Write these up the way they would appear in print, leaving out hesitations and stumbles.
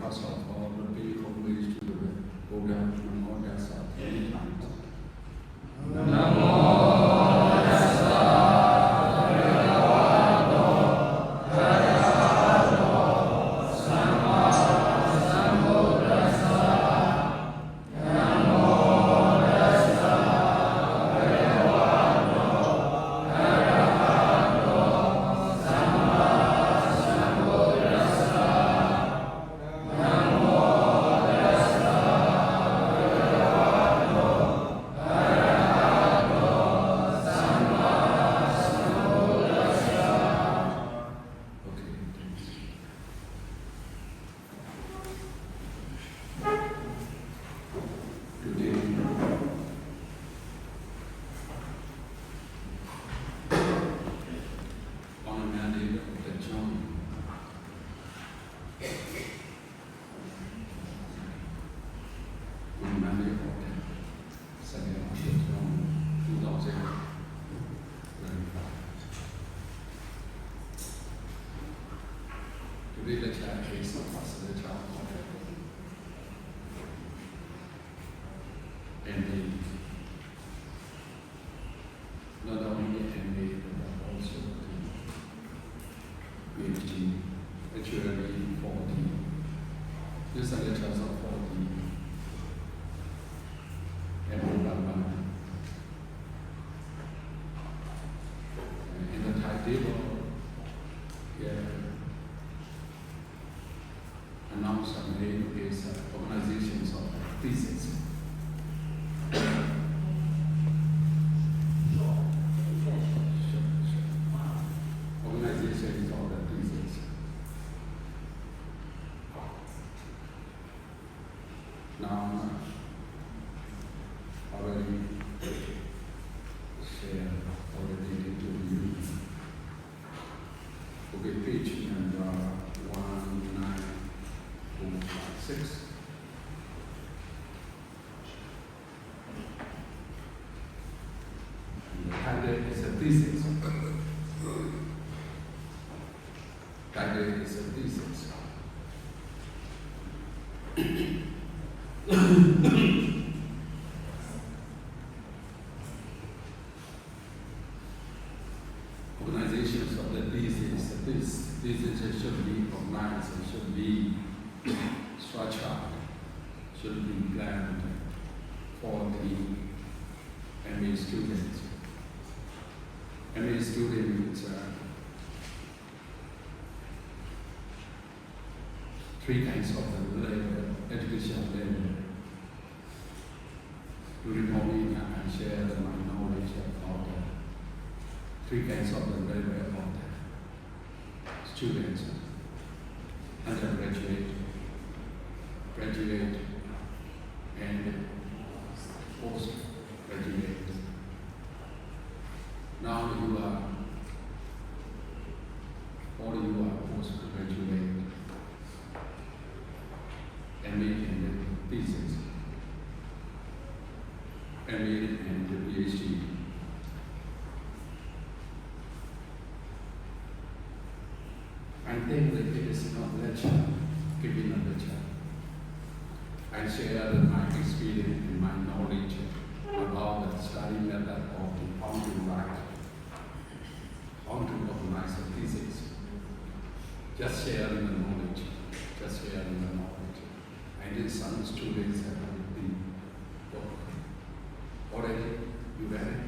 because of all the big homage to the Buddha and all that stuff many times. Namo Tassa Bhagavato Arahato Samma Sambuddhassa. Namo Tassa Bhagavato Arahato Samma Sambuddhassa. Namo Tassa Bhagavato Arahato Samma Sambuddhassa. Okay, thanks. Today, on a mandate of the John, on a mandate of the second of the John, 2025. Today the child is not possible the child and not only MA but also PhD, actually 40. These are lectures of 40 and in the timetable, announced and made is organizations of thesis. Organizations of the thesis. Now, already share already to you. Okay, page number 19256. And the title is a thesis. Title is a thesis. Organizations of the thesis should be organized, should be structured, should be planned for the MA students. MA students three kinds of the level, education level. During morning, I share my knowledge about the three kinds of the level of the students: undergraduate, graduate, and postgraduate. Now all you are postgraduate. MA and thesis, MA and PhD. I think that it is not lecture, giving a lecture. I share my experience and my knowledge about the study method of how to write, how to organize a thesis. Just sharing the knowledge, just sharing the knowledge. I did some students have written book. Already, you read it?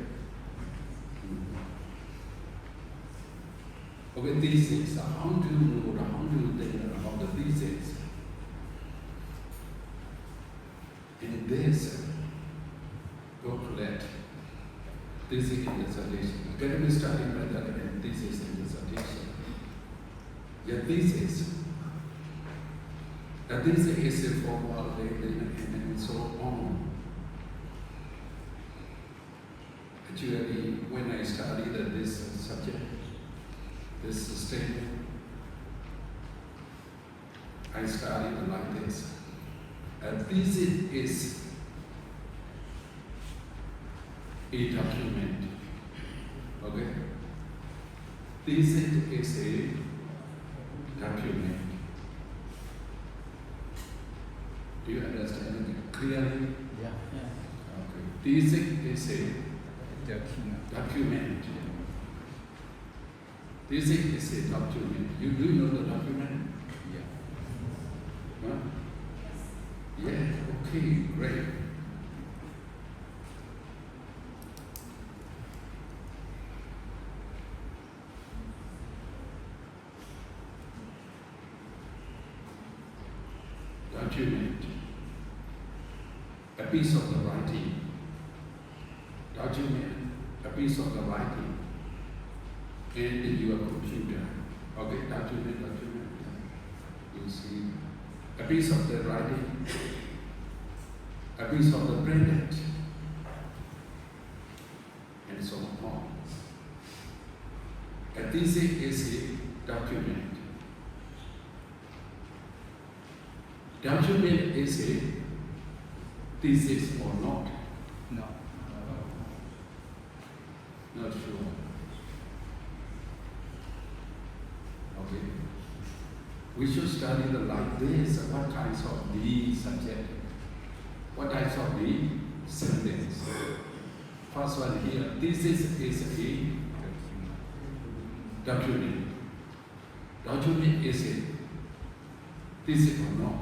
Okay, thesis. How do you know, how do you think about the thesis? In this booklet, thesis and dissertation. Academic study method and thesis and dissertation. Your thesis. The thesis is for and so on. Actually, when I studied this subject, this statement, I studied like this. A thesis is a document. Okay? Thesis is a document. Do you understand it clearly? Yeah. Okay. Thesis is a document. Thesis is a document. You do know the document? Yeah. Huh? Yeah. Okay. Great. Document. A piece of the writing. Document. A piece of the writing. And your computer. Okay. Document. You see. A piece of the writing. A piece of the printed. And so on. A thesis is a document. Document is a thesis or not? No. Not sure. Okay. We should study the like this. What kinds of the subject? What types of the sentence? First one here. Thesis is a document. Document is a thesis or not?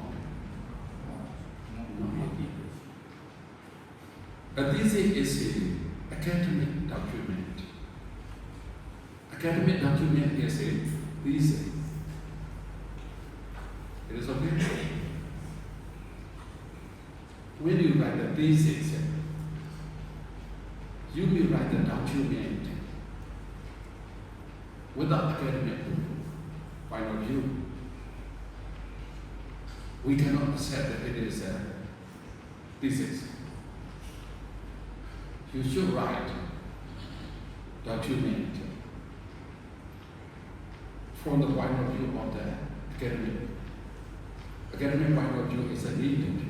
A thesis is an academic document. Academic document is a thesis. It is okay? When you write a thesis, you will write a document without academic point of view. We cannot accept that it is a thesis. You should write document from the point of view of the academic. Academic point of view is needed.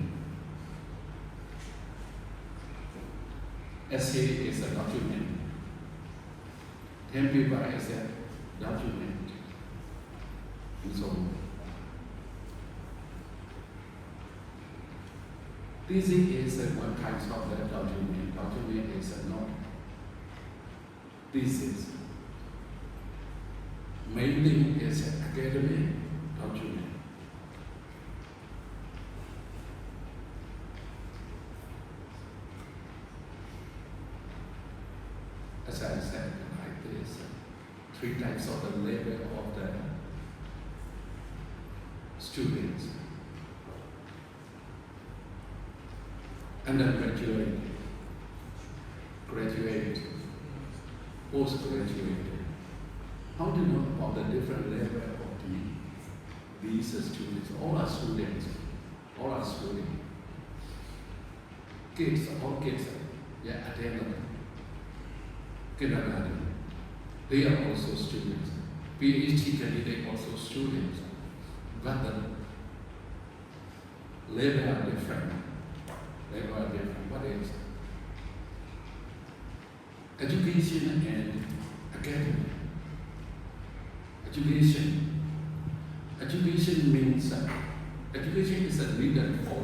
Essay is a document. 10 paper is a document. And so on. Thesis is one kind of the document. Document is not thesis. Main thing is academic document. As I said, like this, 3 types of the level of the students. Undergraduate, graduate, postgraduate. How do you know about the different level of these students? All are students. All are students. Kids, all kids, yeah, attend kindergarten. They are also students. PhD candidate also students. But the level are different. Level are different. What is education and academy? Education. Education means education is a leader for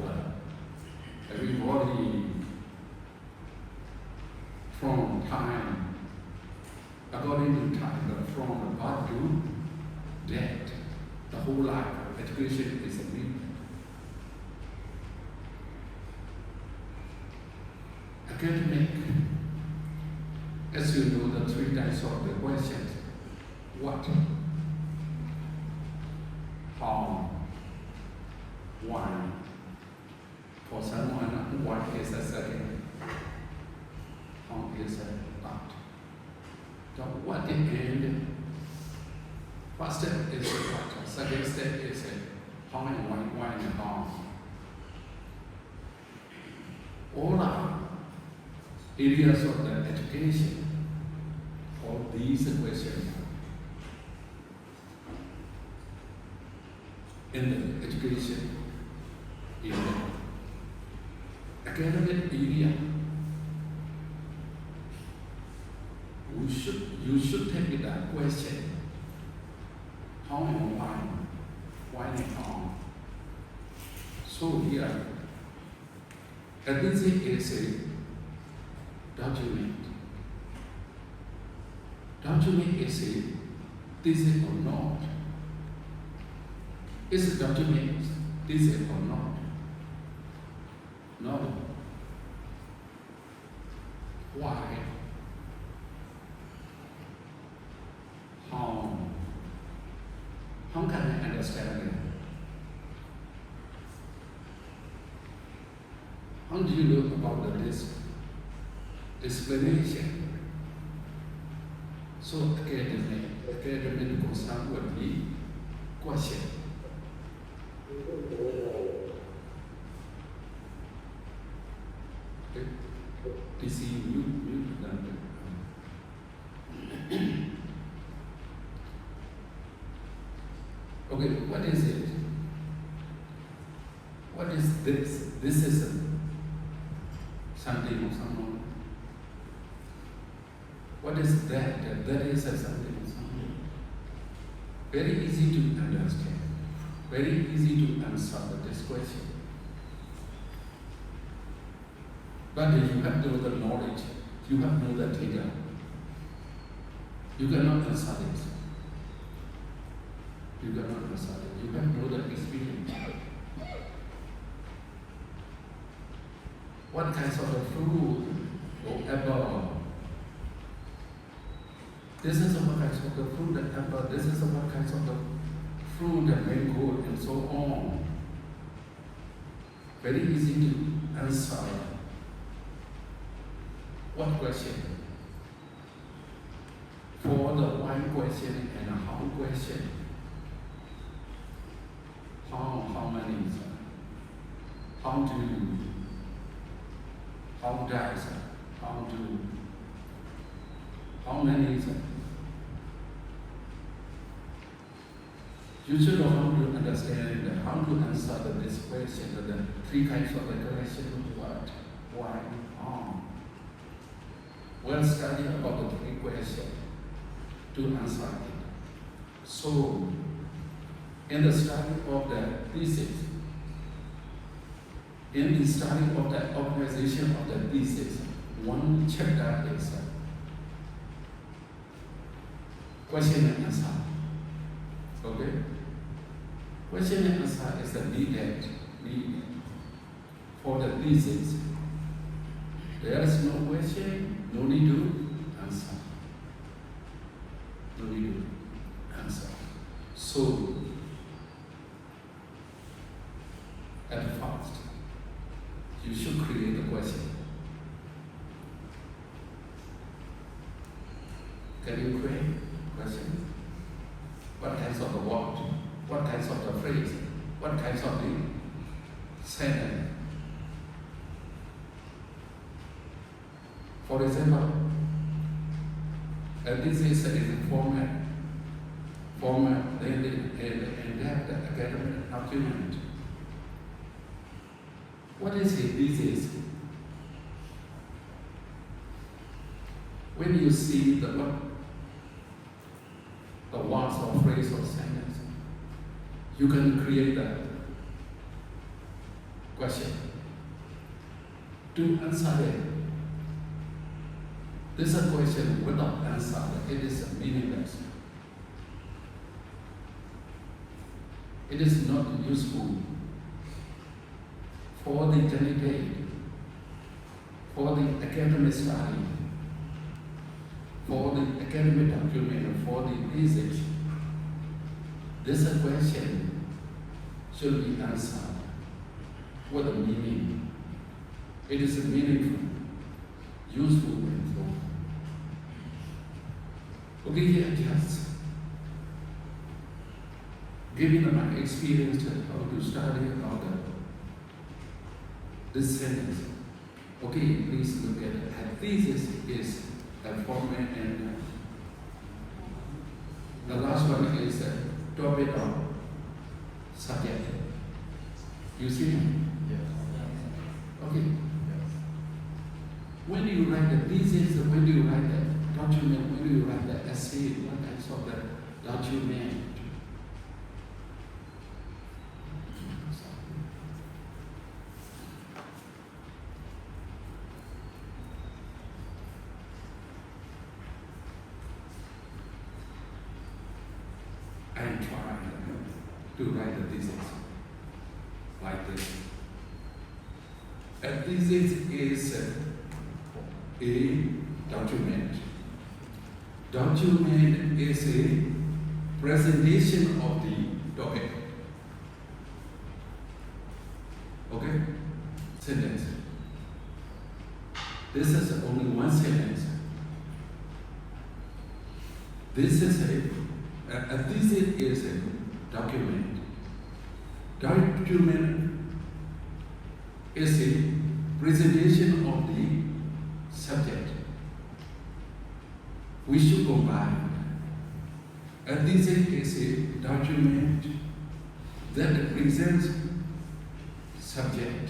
everybody from time, according to time, but from birth to death. The whole life of education is a leader. Academic, as you know, the 3 types of the questions. What? How? Why? For someone, what is a second? How is a what? So what in end? First step is what? Second step is how and why and how. All are areas of the education. All these questions in the education in the academic area. You should take that question. How and why? Why and how? So here And this is a document. Document is a thesis or not. Is a document thesis or not? No. Why? How can I understand it? How do you know about this explanation? So academic concern would be question. Okay. This is mute than okay, what is it? What is this? This is something or someone. What is that? That is something or someone. Very easy to understand. Very easy to answer this question. But you have to know the knowledge. You have to know the data. You cannot answer it. You cannot answer it. You have to know the experience. What kinds of the fruit or apple? This is what kinds of the fruit and apple. This is what kinds of the fruit and mango and so on. Very easy to answer. What question? For the why question and how question. How many? How do you? How does? How do? How many? You should know how to understand how to answer this question. The three kinds of the question: what, why, how. We'll study about the three questions to answer it. So, in the study of the thesis, in the study of the organization of the thesis, one chapter is question and answer. Okay? Question and answer is the needed for the thesis. There is no question, no need to answer. No need to answer. So, at first, you should create a question. Can you create a question? What kinds of the word? What kinds of the phrase? What kinds of the sentence? For example, this is a format, then and that the academic document. What is a thesis? When you see the words or phrase or sentence, you can create a question to answer it. This is a question without answer. It is meaningless. It is not useful for the candidate, for the academic study, for the academic document, for the thesis. This question should be answered with a meaning. It is meaningful, useful, and so on. Okay, here just giving my experience how to study about this sentence. Okay, please look at it. A thesis is a format, and the last one is a topic of subject. You see? Yes. Okay. Yes. When do you write the thesis? When do you write the document? When do you write the essay? What kinds of the document? to write the thesis like this. A thesis is a document. Document is a presentation of the topic. Okay? Sentence. This is only one sentence. This is a thesis is a document. Document is a presentation of the subject. We should combine. A thesis is a document that represents subject.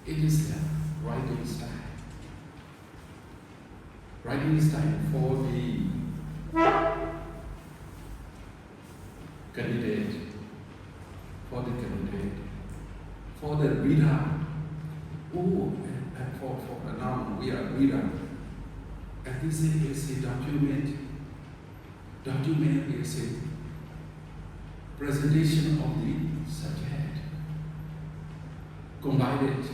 It is a writing style. Writing style for the candidate, for the reader. Oh, and for the noun, we are reader. And this is a document. Document is a presentation of the subject. Combine it.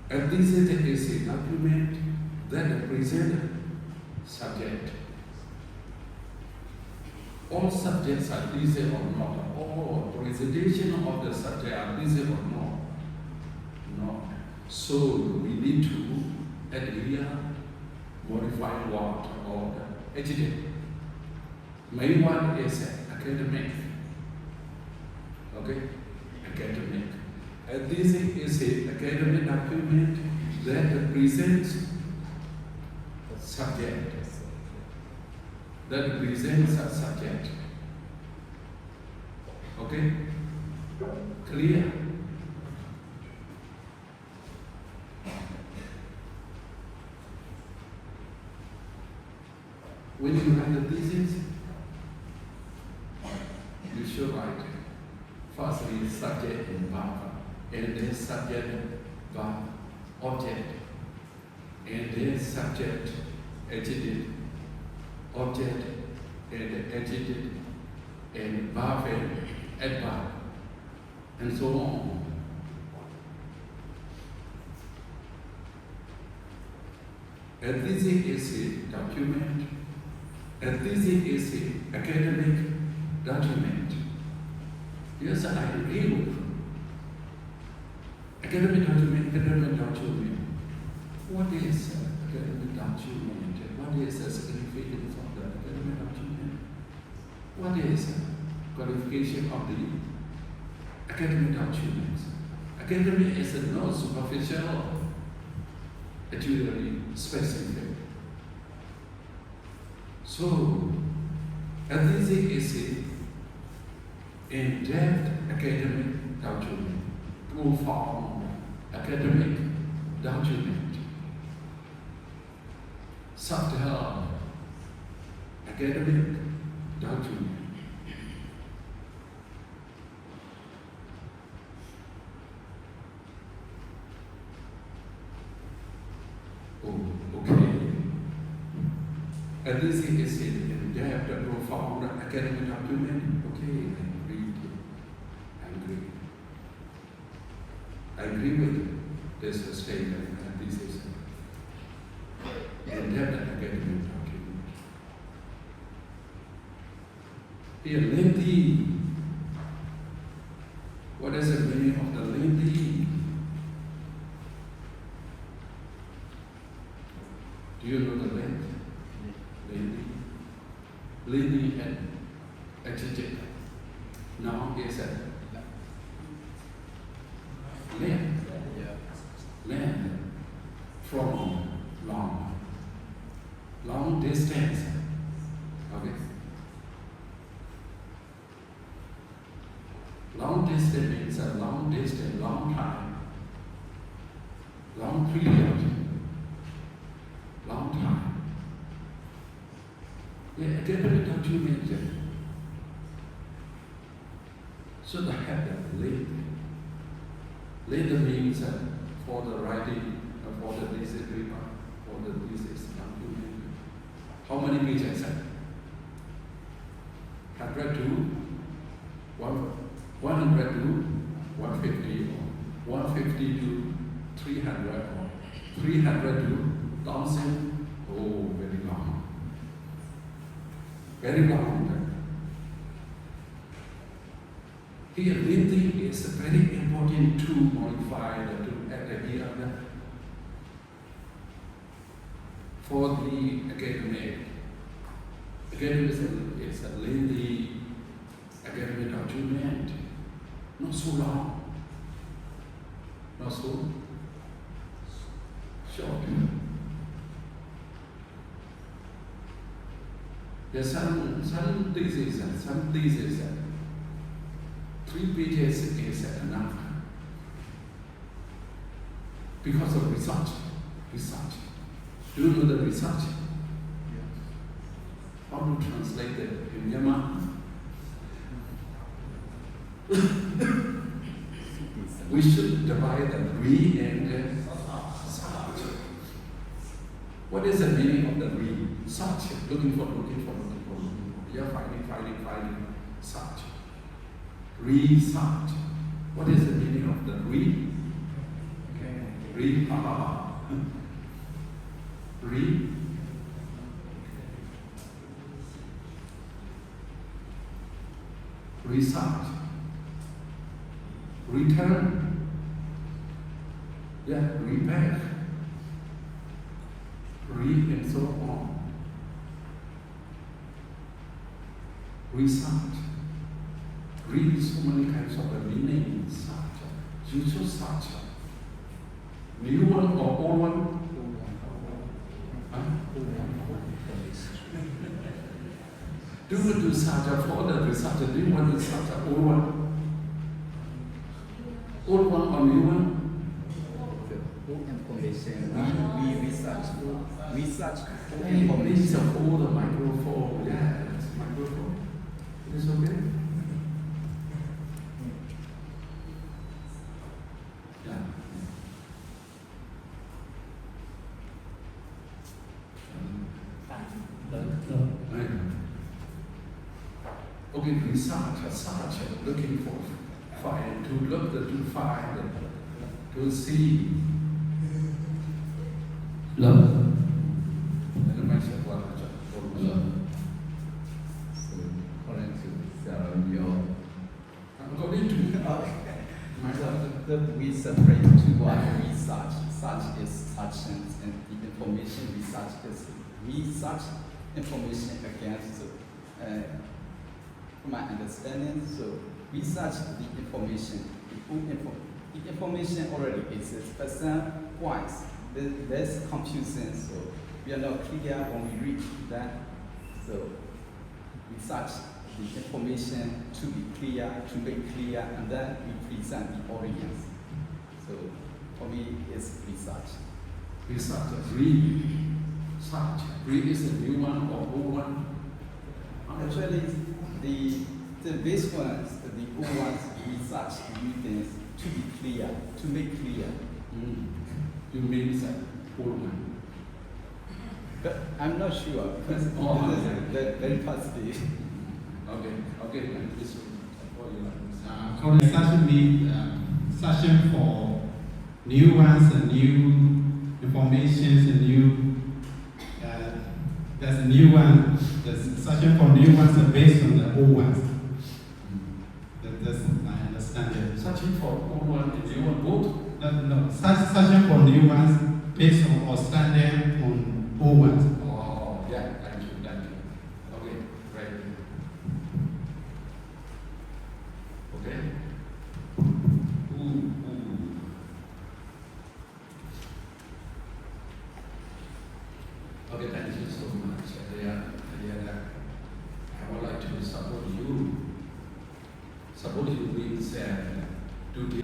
And this is a document that represents subject. All subjects are busy or not. All presentation of the subject are busy or not. No. So we need to add here modify word or adjective. Main one is academic. Okay? Academic. And this is an academic document that represents subject. That represents a subject. Okay? Clear? When you write the thesis, you should write firstly subject and verb, and then subject, verb, object, and then subject, adjective, object, and adjective, and verb and adverb, and so on. A thesis is a document. A thesis is an academic document. Yes, I agree with you. Academic document. What is academic document? What is the significance of the academic document? What is qualification of the academic documents? Academic is not superficial, actually specific. So, a thesis is an in-depth academic document, profound academic document, subtle academic document. Oh, okay. And this is in depth, profound academic document. Okay, I agree with this statement. And this is in depth academic document. Here, lengthy. What is the meaning of the lengthy? Do you know the length? Lengthy and adjective. Now is a length. Length from long. Long distance. Okay. Long distance means a long distance, long time, long period, long time. Yeah, academic document should have the length. Length means for the writing, for the thesis paper, for the thesis document. How many pages? 100 to 100 to 150, or 150 to 300, or 300 to 1,000. Oh, very long. Very long. Here, breathing is a very important to modify the here for the academic. Academic is a lengthy academic document, not so long, not so short. There's some thesis, 3 pages is enough. Because of research. Do you know the research? How to translate it in Myanmar? We should divide the re and search. What is the meaning of the re? Search, looking for. You're finding, search. Research. What is the meaning of the re? Research. Return. Repair. And so on. Research. Read so many kinds of meaning. Search. You should search. New one or old one? Do you do search for the research? Do you want to search old one? Old one or new one? Old information. We research old This is information. an old microphone. Yeah, it's a microphone. It is okay? Yeah. Okay, research, looking for, find, to look, to find, to see. Love. So, according to Sarah, According to we separate two research. Research is searching, and the information research is research information against. From my understanding, so research the information. The information already exists, but some points there's confusion, so we are not clear when we read that. So research the information to be clear, to make clear, and then we present the audience. So for me, it's research. Research, research. Read is a new one or old one? Actually, the base ones, the old ones, research readings to be clear, to make clear. You mean that old one? But I'm not sure because this is very positive. Okay, and this one, what you like? Current session means session for new ones and new informations and new. There's a new one. There's session for new ones are based on the old ones. That's my understanding. Searching for old one and new one both? No, session for new ones based on or standing on old ones. Oh, yeah, thank you. Okay, right. Okay. Ooh. Okay, thank you so much. I would like to support you. Support you means do the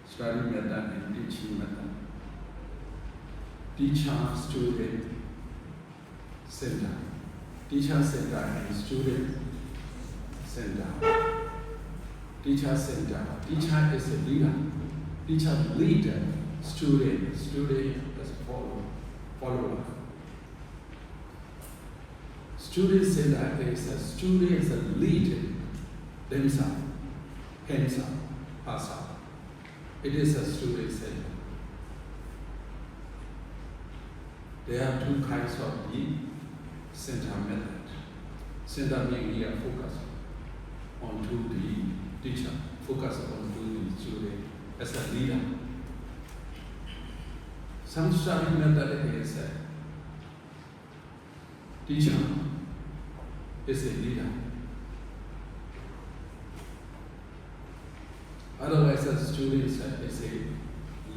study method and teaching method. Teacher, student, center. Teacher center and student center. Teacher center. Teacher is a leader. Teacher leader. Student is follower. Student center is a students lead themselves, himself, herself. It is a student center. There are two kinds of the center method. Center being here focus on to the teacher, focus on to the student as a leader. Some study method is a teacher is a leader. Otherwise, a student is a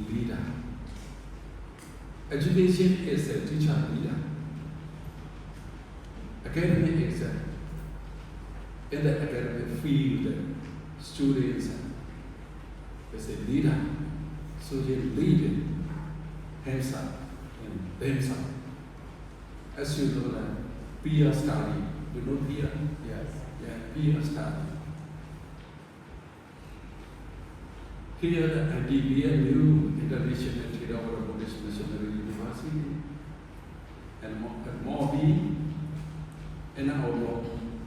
leader. Education is a teacher leader. Academic is in the academic field, students is a leader. So they lead himself and themselves. As you know that peer study, you know peer? Yes. Yeah, peer study. Here at ITBMU, International Theodore Buddhist Missionary University, and at Morbi, and our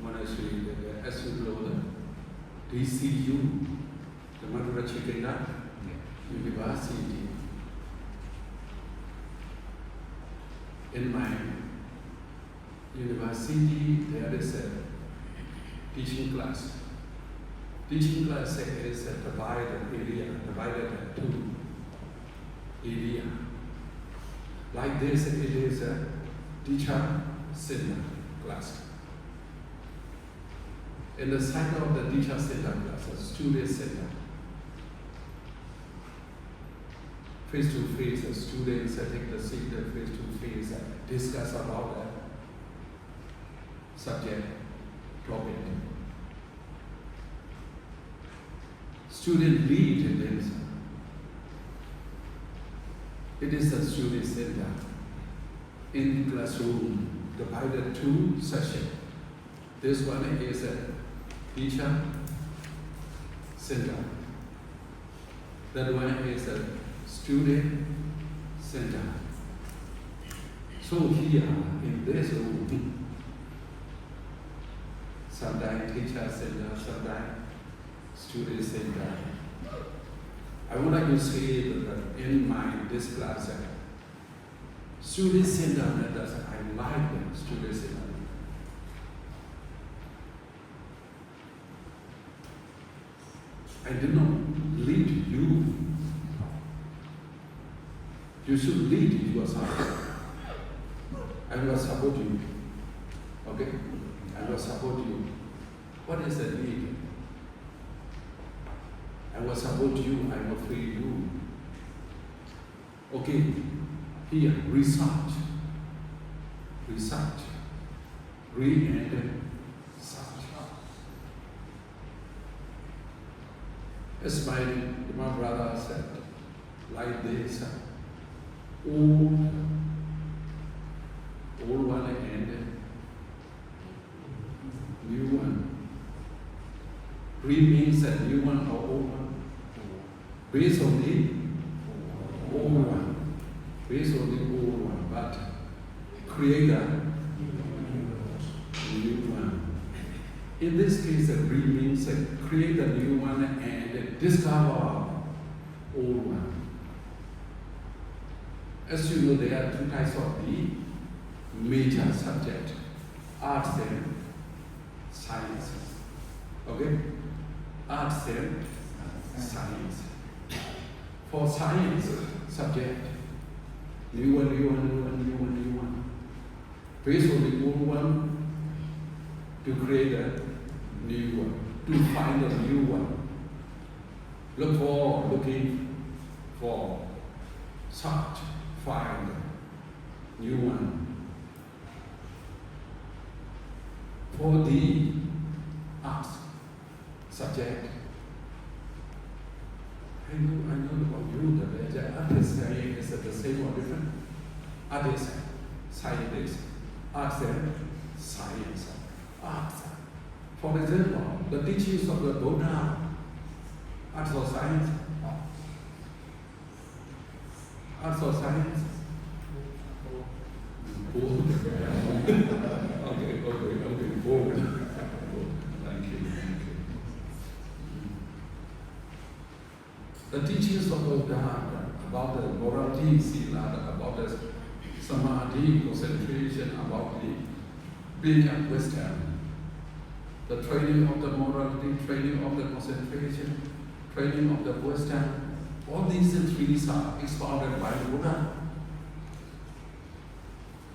monastery, as you know, the DCU, the Madhura Chikana University. In my university, there is a teaching class. Teaching class is divided into area. Like this, it is a teacher center class. In the side of the teacher center class, a student center. Face to face, the students take the seat face to face, discuss about the subject, topic. Student lead themselves. It is a student center in classroom divided two sessions. This one is a teacher center. That one is a student center. So here in this room, sometimes teacher center, sometimes student center. I would like to say that in this class, student center methods, I like the student center. I did not lead you. You should lead yourself. I will support you. Okay? I will support you. What is the lead? I will support you, I will free you. Okay, here, research. Read and search. As my brother said, like this, old one and new one. Read means a new one or old one. Based on the old one. Based on the old one, but create a new one. In this case, read means create a new one and discover old one. As you know, there are two types of the major subject, arts and sciences. Okay? Arts and science. For science subject, new one. Based on the old one, to create a new one, to find a new one. Looking for, search, find new one. For the arts subject, I know about you that the artist is the same or different. Artist, scientist, arts and science, arts. For example, the teachings of the Buddha, arts or science, arts or science. Okay. Okay, forward. Thank you. The teachings of the Buddha about the morality, sila, about the samadhi, concentration, about the being of wisdom, the training of the morality, training of the concentration, training of the wisdom, all these things are expounded by the Buddha.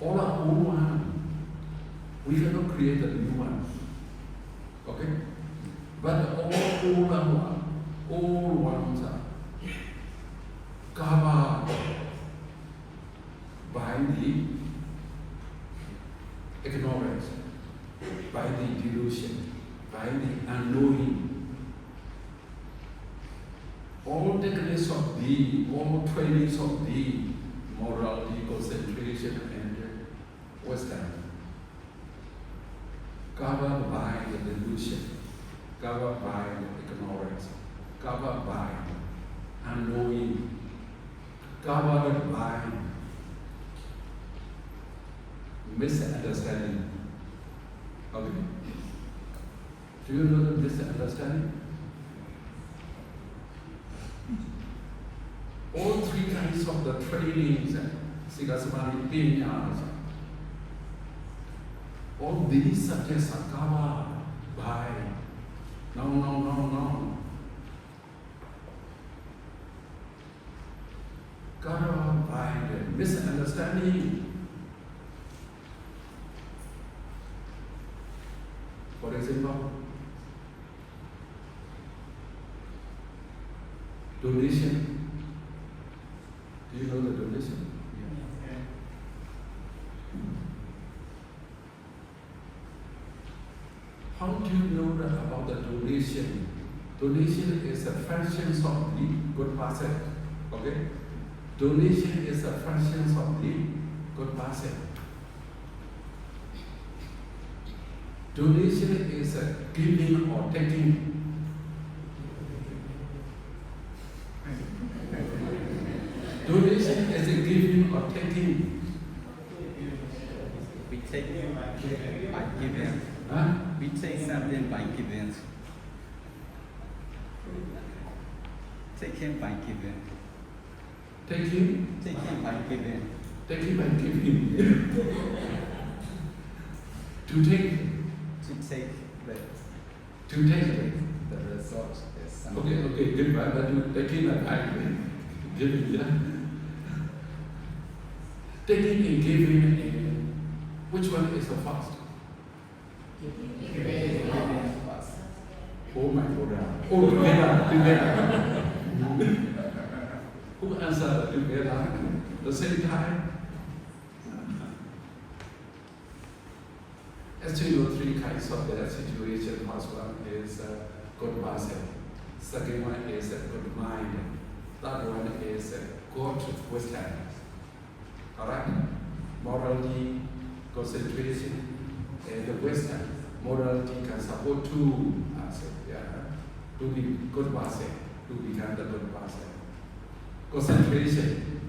All are old one. We cannot create a new one. Okay? But all ones are covered by the ignorance, by the delusion, by the unknowing. All techniques of the, all trainings of the morality, concentration, and wisdom, covered by the delusion, covered by the ignorance, covered by unknowing, covered by misunderstanding. Okay? Do you know the misunderstanding? All three kinds of the trainings, Shan-ITBMU, all these subjects are covered by no. Covered by the misunderstanding. For example, donation. Do you know the donation? How do you know that about the donation? Donation is a function of the good person. Okay? Donation is a function of the good person. Donation is a giving or taking. Donation is a giving or taking. We take by giving. Huh? We take something by giving. Taking by giving. Taking? Taking by giving. Taking by giving. To take. To take the To take it. the result is something. Okay, give back that you taking and giving. Giving, yeah. Taking and giving, and which one is the first? Giving first. Oh my God. Oh, together. Who answered together? The same time? Actually, there are three kinds of that situation. First one is good person. Second one is good mind. Third one is good wisdom. Alright? Morality, concentration, and the wisdom. Morality can support two aspects. Yeah. To be good person, to become the good person. Concentration,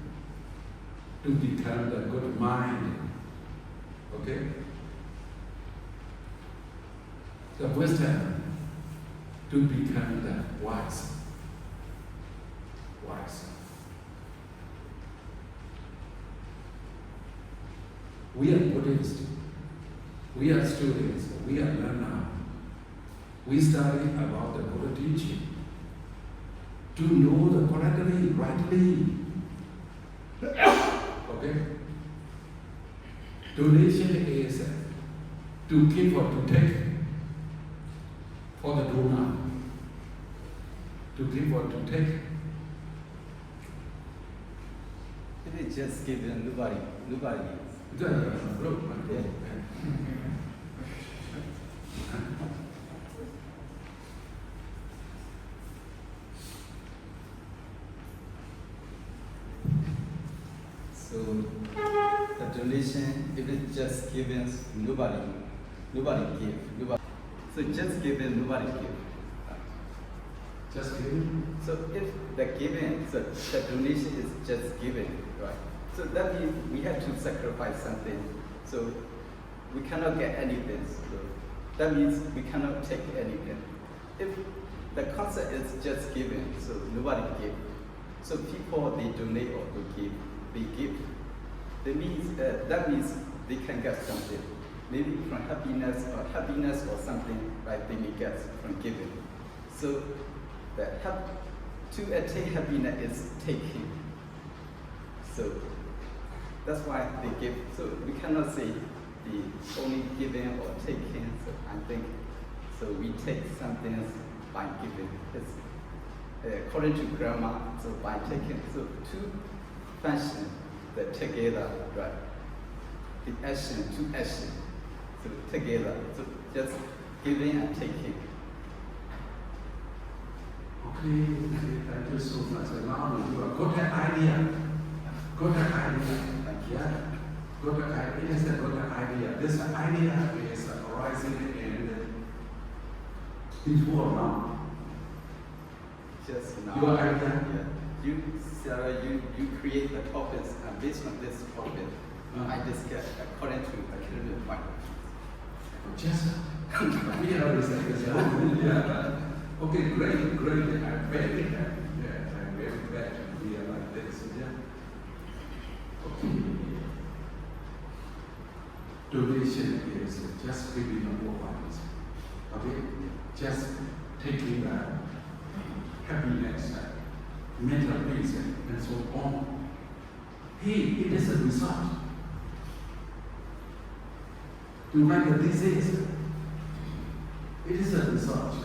to become the good mind. Okay? The wisdom, to become the wise. Wise. We are Buddhists. We are students. We are learners. We study about the Buddha teaching to know the correctly, rightly. Okay? Donation is to give or to take for the donor. To give or to take. If it's just given, nobody. Look, my brother. So the donation, if it's just given, nobody give. Nobody. So just given, nobody give. Just kidding. So if the giving, so the donation is just given, right? So that means we have to sacrifice something. So we cannot get anything. So that means we cannot take anything. If the concept is just giving, so nobody give. So people, they donate or they give. That means they can get something. Maybe from happiness or something like they may get from giving. So to attain happiness is taking. So that's why they give. So we cannot say the only giving or taking. So I think so we take something by giving. It's according to grammar. So by taking. So two functions that together, right? The action, two action. So together. So just giving and taking. Okay, thank you so much. Now you have got an idea. Got an idea. Yeah. Got an idea. It is a good idea. This idea is arising before now. Just now. Your idea? Yeah. You create the topics, and based on this topic, I discuss according to academic point of view. Just we are researchers. Yeah. Okay, great. I'm very happy. Yeah, I'm very glad to be like this. Yeah. Okay. Donation is just giving a funds. Okay? Just taking the happiness, mental peace, and so on. Hey, it is a result. To make a disease, it is a result.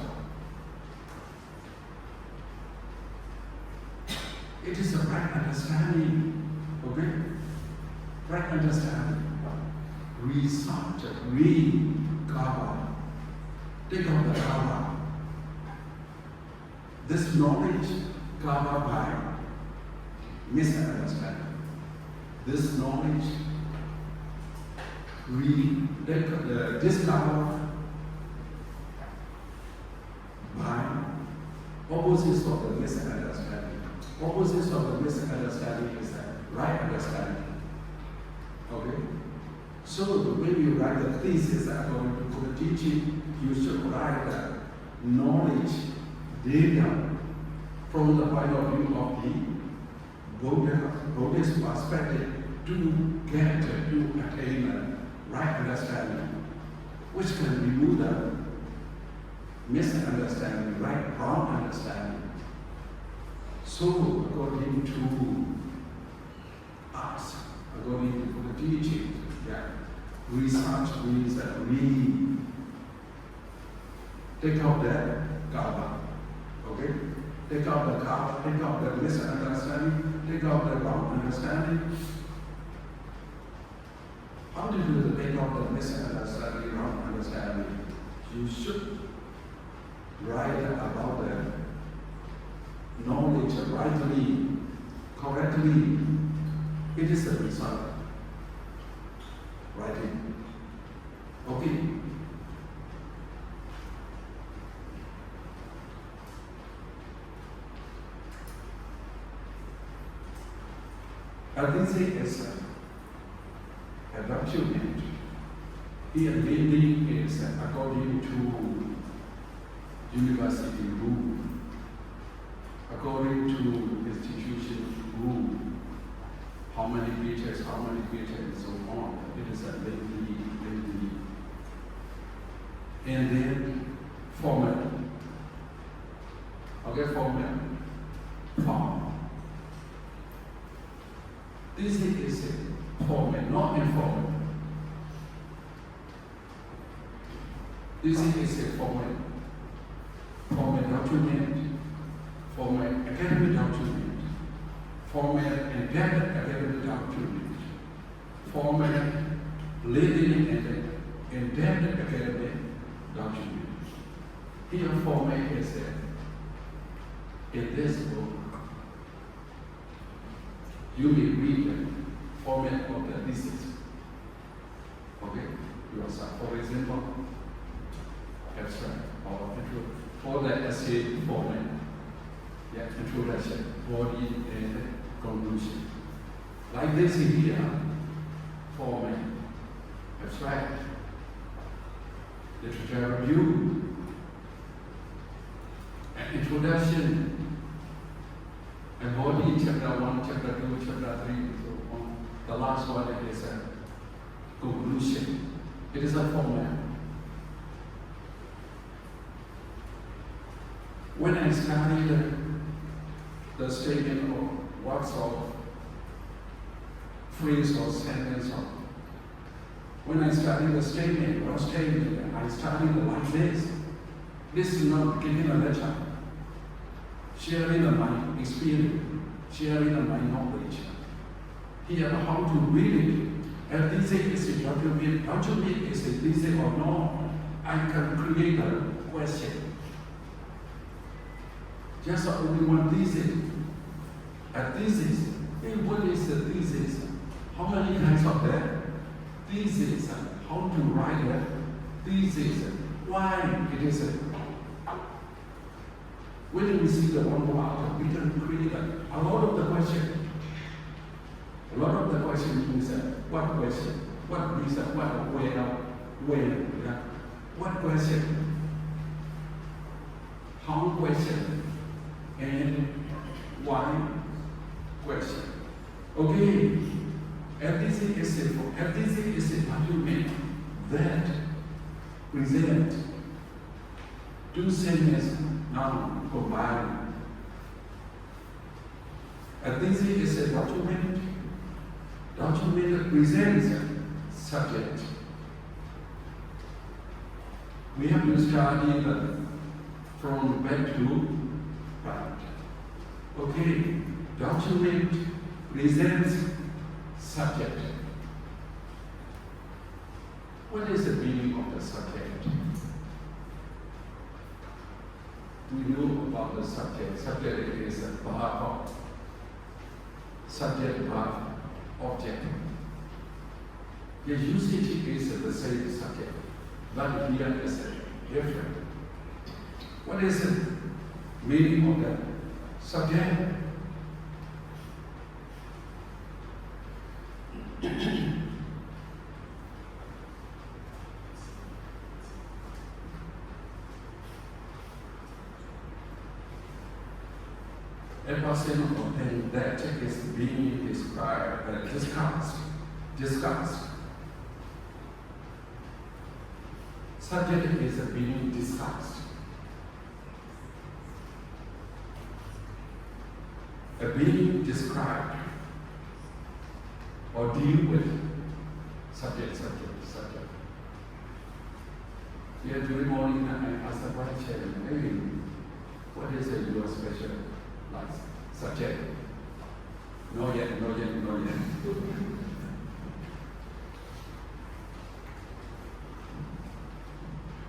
It is a right understanding, okay? Right understanding. Result, recover. Take out the cover. This knowledge covered by misunderstanding. This knowledge discovered by opposites of the misunderstanding. Opposites of the misunderstanding is the right understanding. Okay? So when you write the thesis according to the teaching, you should write the knowledge data from the point of view of the Buddhist perspective to get to attain a right understanding, which can remove the misunderstanding, right, wrong understanding. So according to us, according to the teaching, research means that we take out the karma, okay? Take out the karma, take out the misunderstanding, take out the wrong understanding. How do you take out the misunderstanding, wrong understanding? You should write about the knowledge rightly, correctly. It is the result. Writing. Okay. This is a document. Here mainly is according to university rule, according to institution rule. How many pages, and so on. It is a lengthy. And then format. Okay, format. Form. This is a format, not informal. This is a format. Format document. Format academic document. Format and academic document, format leading and in-depth academic document. Here format is in this book. You may read the format of the thesis. Okay? For example, abstract or for the essay format. Introduction, body, and like this here, format, abstract, literature review, an introduction, a body, chapter 1, chapter 2, chapter 3, and so on. The last one is a conclusion. It is a format. When I studied the statement of words of phrase or sentence, or when I studied the statement or statement, I studied like this. This is not giving a lecture, sharing my experience, sharing my knowledge. Here, how to read it. If this is a document is a this or no, I can create a question. Just only one thesis. A thesis. Hey, what is the thesis? How many kinds of that? Thesis. How to write it? Thesis. Why it is a. When we see the one word, we can create a lot of the question. A lot of the question is what question? What reason? What where? When? Yeah. What question? How question? And why question? Okay, everything is a document that present two sentences now combined. Everything is a document. Document presents subject. We have to study from back to right. Okay, document presents subject. What is the meaning of the subject? We know about the subject. Subject is a verb. Subject, verb, object. The usage is the same subject, but here is different. What is the meaning of the subject? A person or thing that is being described, discussed. Subject is being discussed. Being described or deal with subject. Here during morning I asked the question, hey, what is your special life subject? No yet.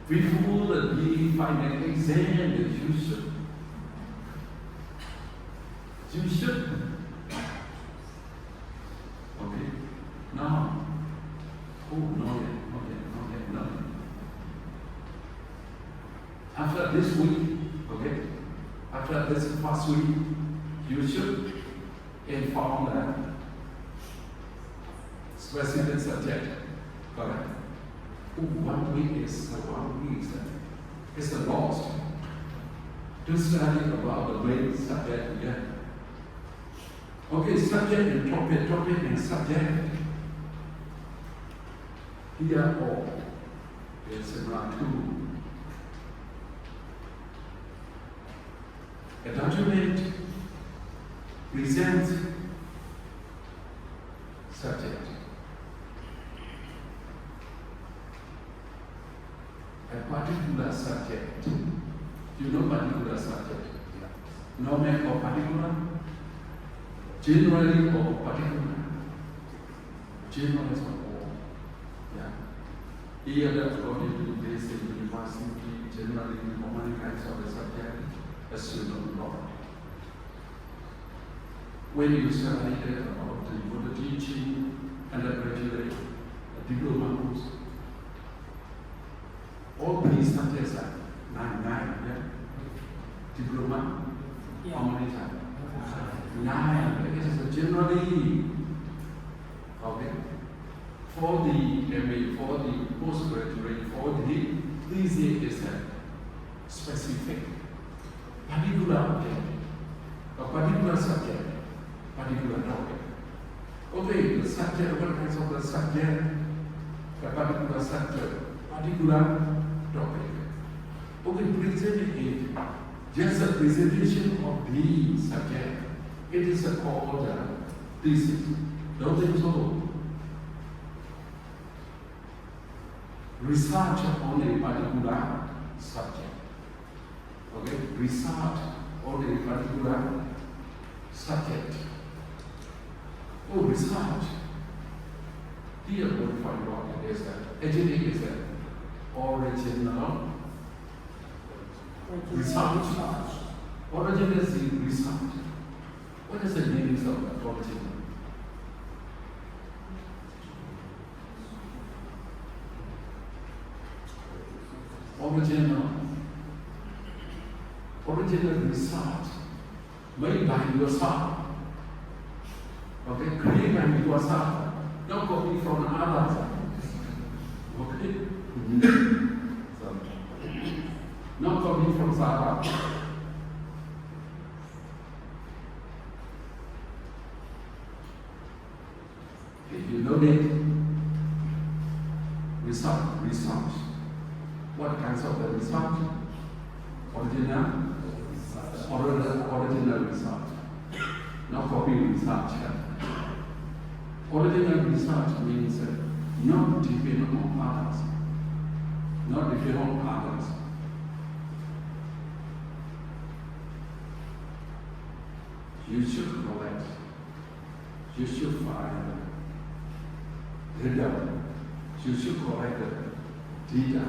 Before the final exam, you should. Okay. Now. Oh, not yet. After this week, okay. After this first week, you should inform the specific subject. Correct. 1 week is it's a lost to study about the main subject again. Okay, subject and topic and subject. Here all is around 2. A document presents subject. A particular subject. You know particular subject? Yeah. Normal or particular? Generally or particular? General is all. Yeah. Here according to this university, generally how many kinds of the subject? A student law. When you study about the teaching and the graduate diploma course, all these subjects are 9, yeah? Diploma, yeah. How many times? 9. It is generally, okay, for the MA, for the postgraduate, for the thesis is a specific, particular object, a particular subject, particular topic. Okay, the subject, what kinds of the subject, a particular subject, particular topic. Okay, presenting it, just a presentation of the subject. It is a called thesis. Don't think so. Research on a particular subject. Okay, research on a particular subject. Oh, research. Here, what point out is that agility is an original research. Origin is the research. What is the meaning of the origin? Original research made by yourself. Okay, created by yourself. Not copy from others. Okay? Not copy from Sarah. If you know that, research. What kinds of the research? Original research. Not copy research. Original research means not depend on others. Not depend on others. You should collect. You should find data. You should collect data.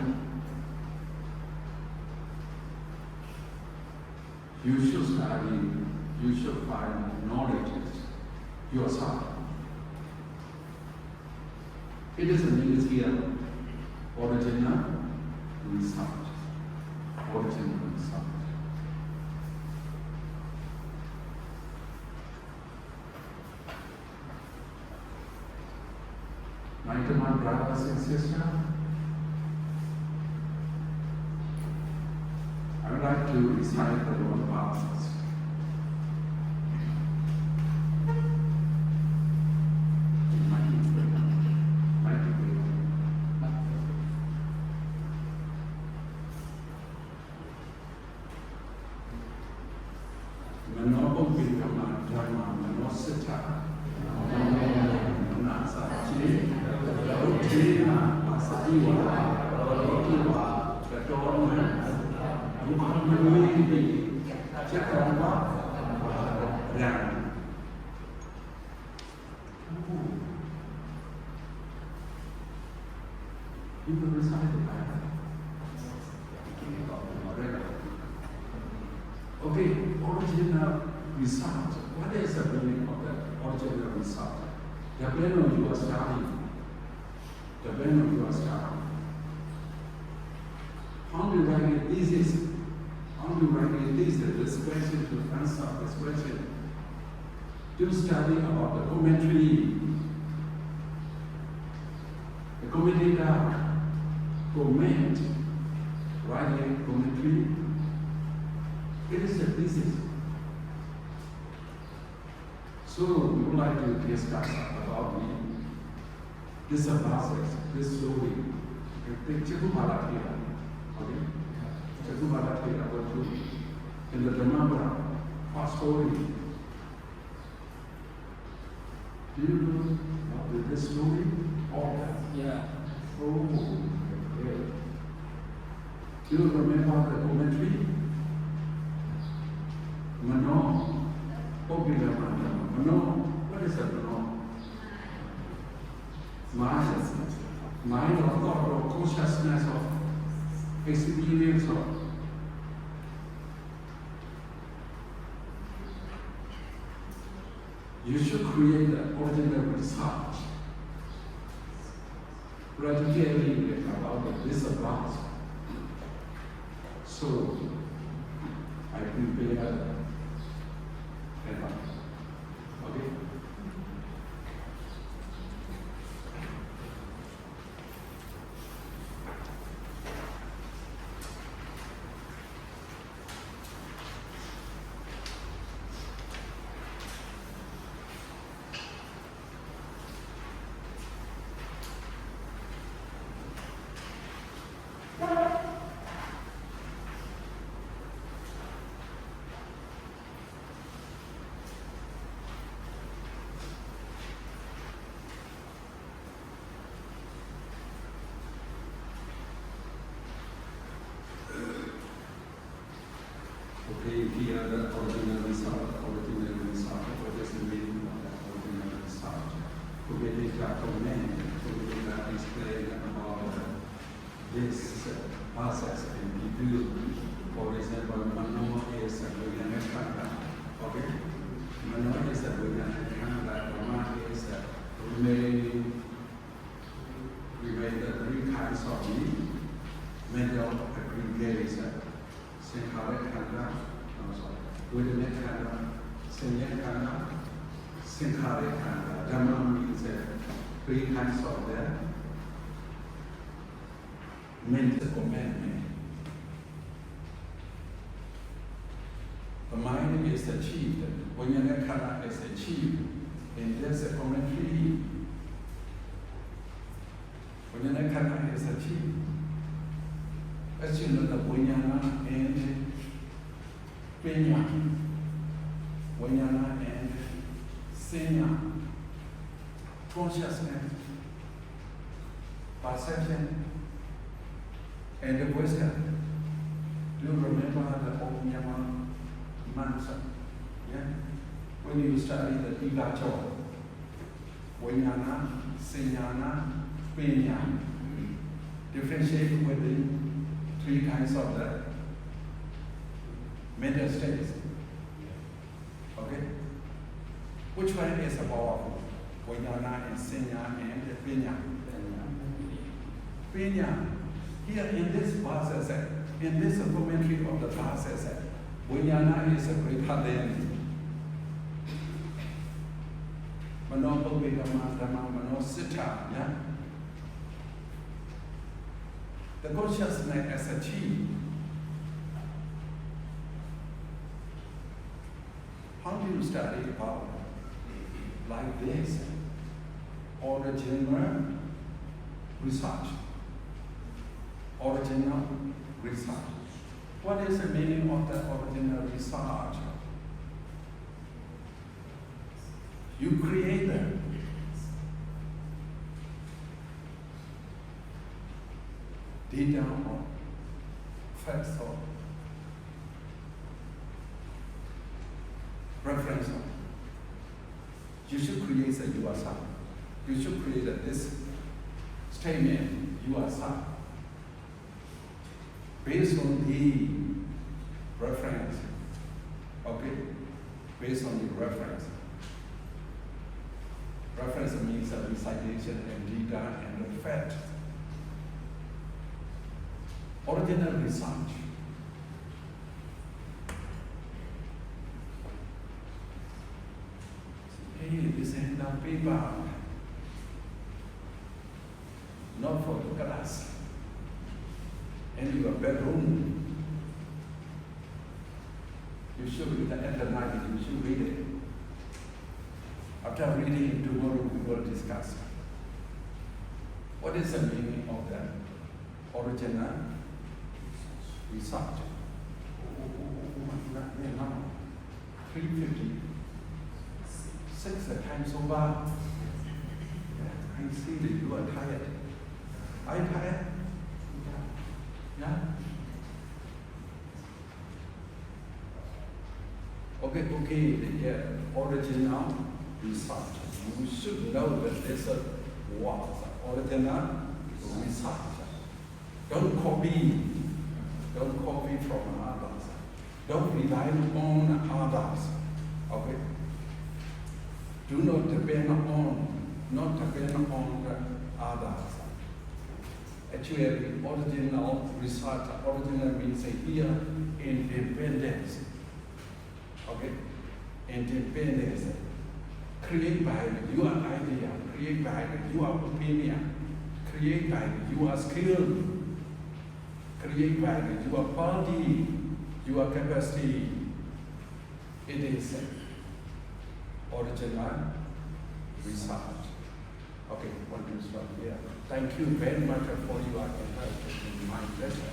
You should study. You should find knowledge yourself. It is a means here. Original research. Original research. My dear brothers and sisters, I would like to recite the Lord's verses. You can recite the Bible. Okay, original research. What is the meaning of the original research? The when you are studying. The when you are studying. How do you write a thesis? How do you write a thesis? This question to answer this question. Do study about the commentary. The commentator comment, writing commentary. It is a thesis. So we would like to discuss about this process, this story. Okay, in the Dhamma, first story. Do you know about this story? Yeah. Oh, okay. Do you remember the commentary? Mano. Popular Mano. What is that Mano? Mind of thought or consciousness of experience of. You should create the original research. Radically about this about. So I prepared okay. Okay, here the original result, what is the meaning of the original result? To make it comment, to explain about this process in review. For example, Mano is a Vijnana Khanda. Okay? Mano is a Vijnana Khanda. Brahma is a remaining. We made the three kinds of me. Mental aggregation. Sankhara Khanda. Vijnana Khanda. Sanya Khanda. Sankhara Khanda. Dhamma means three kinds of that. Mental commandment. The mind is achieved. Vijnana Khanda is achieved. And there's a commentary. Vijnana Khanda is achieved. As you know, the Vijnana and Penya. Vijnana and Senya. Consciousness. Perception. And the wisdom. Do you remember the Om mantra? Yeah? When you study the Igacho, Vijnana, Senyana, Penya, differentiate within three kinds of the mental states. Okay? Which one is powerful? Vijnana and Senya and Penya. Penya. Here in this process, in this commentary of the process, Vijnana is greater than Mano Bhagavama Dhamma Mano Sita. Yeah? The consciousness is achieved. How do you study about like this? Original research. Original research. What is the meaning of the original research? You create them. Data or facts or reference. You should create a yourself. You should create this statement yourself. Based on the reference, okay? Based on the reference. Reference means a recitation and data and the fact. Original research. Hey, this is the paper. Not for the class. In your bedroom, you should read it at the night, you should read it. After reading it tomorrow, we will discuss. What is the meaning of the original research? 350. 6 times over. Yeah, I see that you are tired. Are you tired? Yeah? Okay, the original research. You should know that this is what original research. Don't copy from others. Don't rely on others. Okay? Do not depend on the others. Actually, original research, original means here independence. Okay? Independence. Create by your idea, create by your opinion, create by your skill, create by your body, your capacity. It is original research. Okay, what do you start here? Thank you very much for your attention in my lesson.